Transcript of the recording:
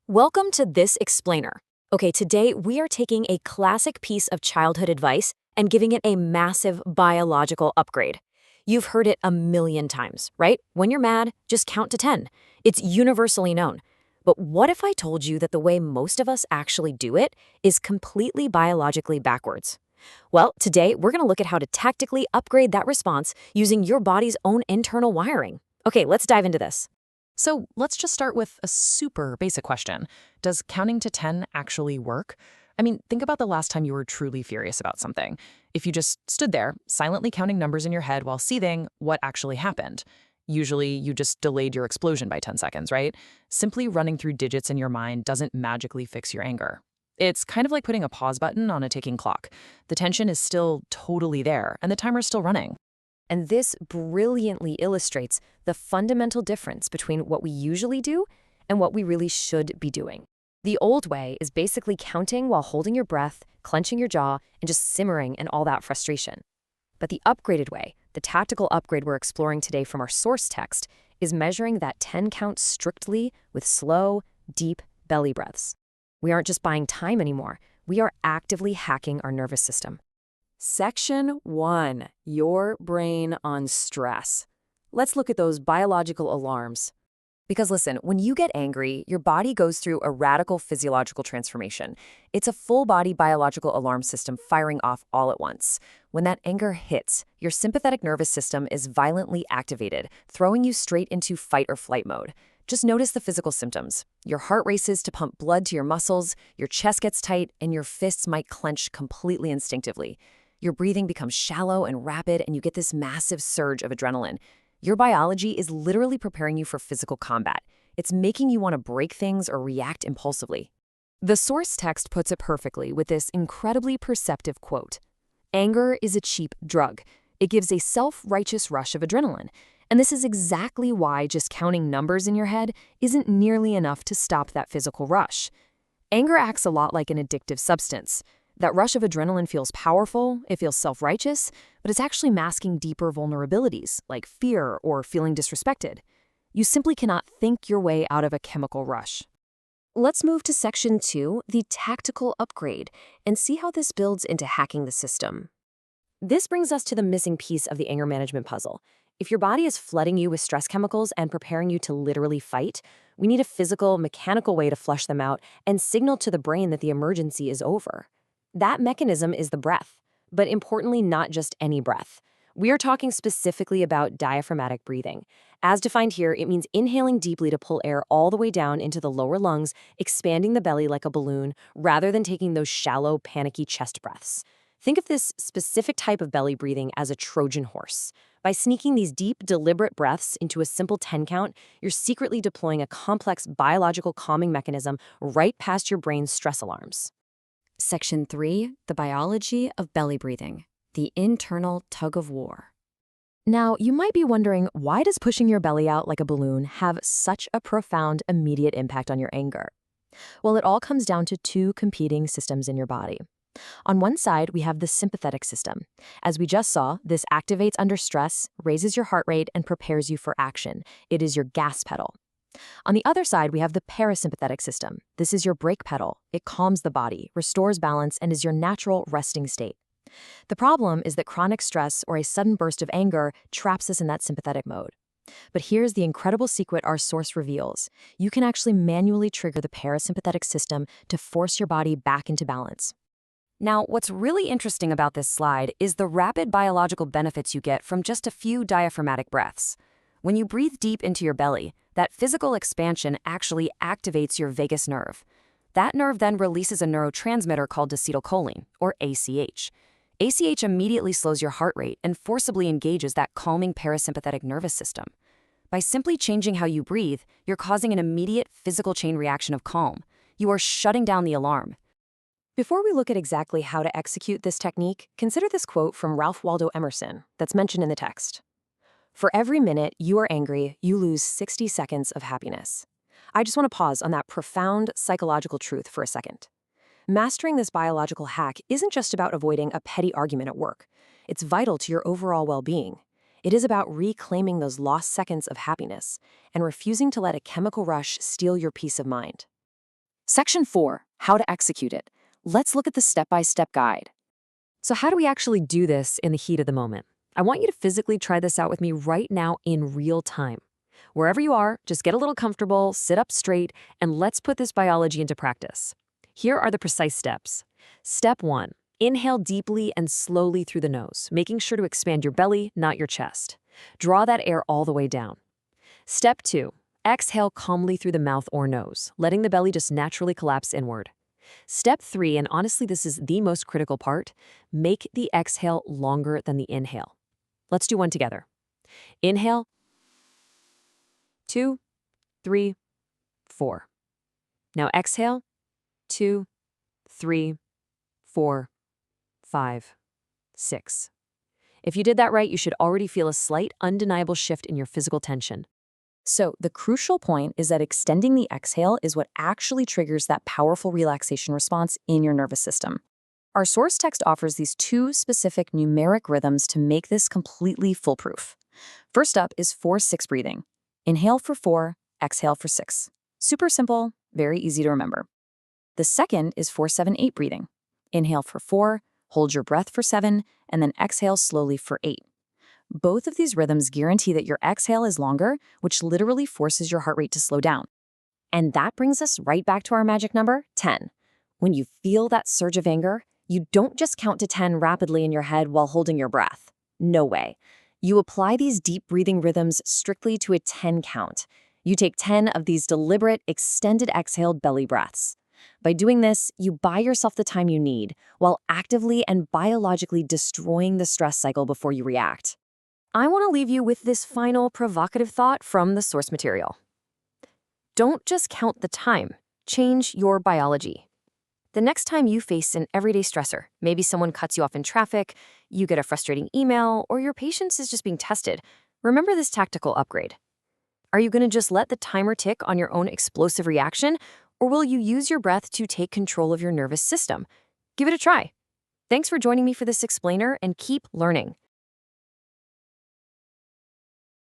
Welcome to This Explainer. Okay, today we are taking a classic piece of childhood advice and giving it a massive biological upgrade. You've heard it a million times, right? When you're mad, just count to 10. It's universally known. But what if I told you that the way most of us actually do it is completely biologically backwards? Well, today we're going to look at how to tactically upgrade that response using your body's own internal wiring. Okay, let's dive into this. So let's just start with a super basic question. Does counting to 10 actually work? I mean, think about the last time you were truly furious about something. If you just stood there, silently counting numbers in your head while seething, what actually happened? Usually, you just delayed your explosion by 10 seconds, right? Simply running through digits in your mind doesn't magically fix your anger. It's kind of like putting a pause button on a ticking clock. The tension is still totally there, and the timer's still running. And this brilliantly illustrates the fundamental difference between what we usually do and what we really should be doing. The old way is basically counting while holding your breath, clenching your jaw, and just simmering in all that frustration. But the upgraded way, the tactical upgrade we're exploring today from our source text, is measuring that 10 count strictly with slow, deep belly breaths. We aren't just buying time anymore. We are actively hacking our nervous system. Section 1. Your brain on stress. Let's look at those biological alarms. Because listen, when you get angry, your body goes through a radical physiological transformation. It's a full-body biological alarm system firing off all at once. When that anger hits, your sympathetic nervous system is violently activated, throwing you straight into fight or flight mode. Just notice the physical symptoms. Your heart races to pump blood to your muscles, your chest gets tight, and your fists might clench completely instinctively. Your breathing becomes shallow and rapid, and you get this massive surge of adrenaline. Your biology is literally preparing you for physical combat. It's making you want to break things or react impulsively. The source text puts it perfectly with this incredibly perceptive quote. Anger is a cheap drug. It gives a self-righteous rush of adrenaline. And this is exactly why just counting numbers in your head isn't nearly enough to stop that physical rush. Anger acts a lot like an addictive substance. That rush of adrenaline feels powerful, it feels self-righteous, but it's actually masking deeper vulnerabilities, like fear or feeling disrespected. You simply cannot think your way out of a chemical rush. Let's move to Section 2, the tactical upgrade, and see how this builds into hacking the system. This brings us to the missing piece of the anger management puzzle. If your body is flooding you with stress chemicals and preparing you to literally fight, we need a physical, mechanical way to flush them out and signal to the brain that the emergency is over. That mechanism is the breath, but importantly, not just any breath. We are talking specifically about diaphragmatic breathing. As defined here, it means inhaling deeply to pull air all the way down into the lower lungs, expanding the belly like a balloon, rather than taking those shallow, panicky chest breaths. Think of this specific type of belly breathing as a Trojan horse. By sneaking these deep, deliberate breaths into a simple 10 count, you're secretly deploying a complex biological calming mechanism right past your brain's stress alarms. Section 3, the biology of belly breathing, the internal tug of war. Now, you might be wondering, why does pushing your belly out like a balloon have such a profound, immediate impact on your anger? Well, it all comes down to two competing systems in your body. On one side, we have the sympathetic system. As we just saw, this activates under stress, raises your heart rate, and prepares you for action. It is your gas pedal. On the other side, we have the parasympathetic system. This is your brake pedal. It calms the body, restores balance, and is your natural resting state. The problem is that chronic stress or a sudden burst of anger traps us in that sympathetic mode. But here's the incredible secret our source reveals. You can actually manually trigger the parasympathetic system to force your body back into balance. Now, what's really interesting about this slide is the rapid biological benefits you get from just a few diaphragmatic breaths. When you breathe deep into your belly, that physical expansion actually activates your vagus nerve. That nerve then releases a neurotransmitter called acetylcholine, or ACH. ACH immediately slows your heart rate and forcibly engages that calming parasympathetic nervous system. By simply changing how you breathe, you're causing an immediate physical chain reaction of calm. You are shutting down the alarm. Before we look at exactly how to execute this technique, consider this quote from Ralph Waldo Emerson that's mentioned in the text. For every minute you are angry, you lose 60 seconds of happiness. I just want to pause on that profound psychological truth for a second. Mastering this biological hack isn't just about avoiding a petty argument at work. It's vital to your overall well-being. It is about reclaiming those lost seconds of happiness and refusing to let a chemical rush steal your peace of mind. Section 4, how to execute it. Let's look at the step-by-step guide. So how do we actually do this in the heat of the moment? I want you to physically try this out with me right now in real time. Wherever you are, just get a little comfortable, sit up straight, and let's put this biology into practice. Here are the precise steps. Step 1. Inhale deeply and slowly through the nose, making sure to expand your belly, not your chest. Draw that air all the way down. Step 2. Exhale calmly through the mouth or nose, letting the belly just naturally collapse inward. Step 3, and honestly this is the most critical part, make the exhale longer than the inhale. Let's do one together. Inhale, 2, 3, 4. Now exhale, 2, 3, 4, 5, 6. If you did that right, you should already feel a slight, undeniable shift in your physical tension. So the crucial point is that extending the exhale is what actually triggers that powerful relaxation response in your nervous system. Our source text offers these 2 specific numeric rhythms to make this completely foolproof. First up is 4-6 breathing. Inhale for 4, exhale for 6. Super simple, very easy to remember. The second is 4-7-8 breathing. Inhale for 4, hold your breath for 7, and then exhale slowly for 8. Both of these rhythms guarantee that your exhale is longer, which literally forces your heart rate to slow down. And that brings us right back to our magic number, 10. When you feel that surge of anger, you don't just count to 10 rapidly in your head while holding your breath. No way. You apply these deep breathing rhythms strictly to a 10 count. You take 10 of these deliberate, extended exhaled belly breaths. By doing this, you buy yourself the time you need, while actively and biologically destroying the stress cycle before you react. I want to leave you with this final provocative thought from the source material. Don't just count the time, change your biology. The next time you face an everyday stressor, maybe someone cuts you off in traffic, you get a frustrating email, or your patience is just being tested, remember this tactical upgrade. Are you going to just let the timer tick on your own explosive reaction, or will you use your breath to take control of your nervous system? Give it a try. Thanks for joining me for this explainer, and keep learning.